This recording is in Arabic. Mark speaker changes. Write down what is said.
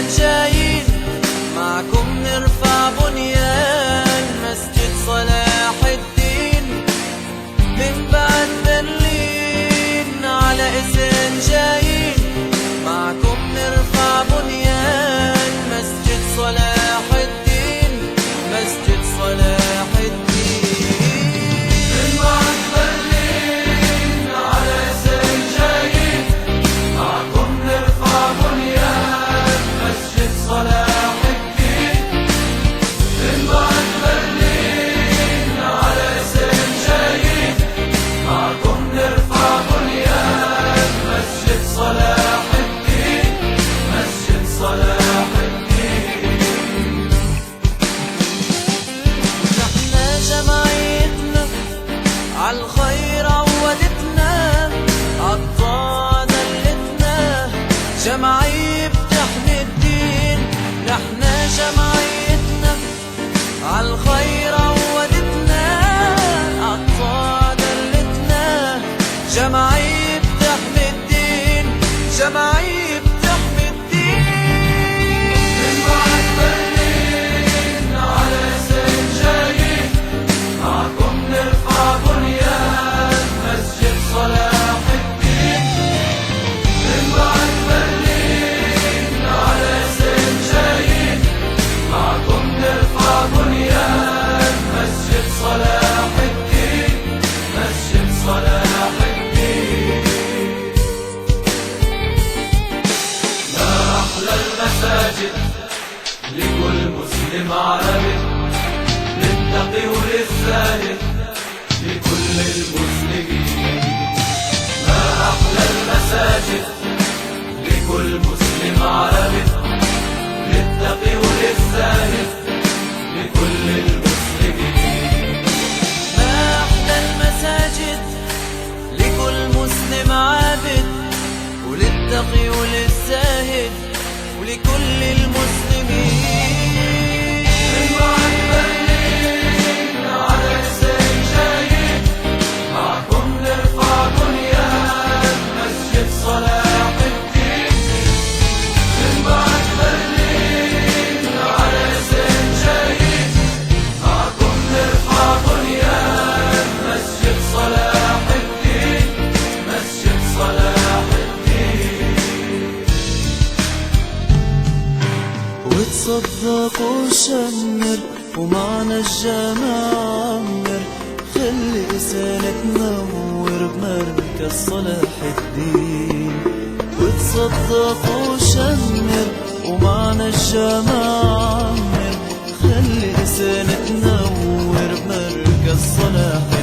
Speaker 1: إذن جايين معكم نرفع بنيان مسجد صلاح الدين من بعد برلين. على إذن جايين معكم نرفع بنيان مسجد صلاح الدين، مسجد صلاح الدين. من بعد برلين على إذن جايين معكم نرفع بنيان مسجد صلاح الدين. من بعد برلين على إذن جايين معكم نرفع بنيان مسجد صلاح الدين، مسجد صلاح الدين. نحنا جمعيتنا عالخير عودتنا، عالطاعة دلتنا، جمعية بتحمي الدين. نحنا جمعيتنا عالخير عودتنا، عالطاعة دلتنا، جمعية بتحمي الدين، جمعية بتحمي الدين. من بعد برلين على إذن جايين معكم نرفع بنيان مسجد صلاح الدين. من بعد برلين على إذن جايين معكم نرفع بنيان مسجد صلاح الدين، مسجد صلاح الدين. ما أحلى المساجد لكل مسلم عربي، للتقي وللزاهد لكل المسلمين. ما أحلى المساجد لكل مسلم عربي، للتقي وللزاهد لكل المسلمين. ما أحلى المساجد لكل مسلم عابد، وللتقي وللزاهد ولكل المسلمين. من بعد برلين على إذن جايين معكم نرفع بنيان مسجد صلاح الدين. من بعد برلين على إذن جايين معكم نرفع بنيان مسجد صلاح الدين، مسجد صلاح الدين. وتصدق وشمر ومعنا الجامع عمر، خلي إسانة تنور بمركز صلاح الدين. وتصدق وشمر ومعنا الجامع عمر، خلي إسانة تنور بمركز صلاح الدين.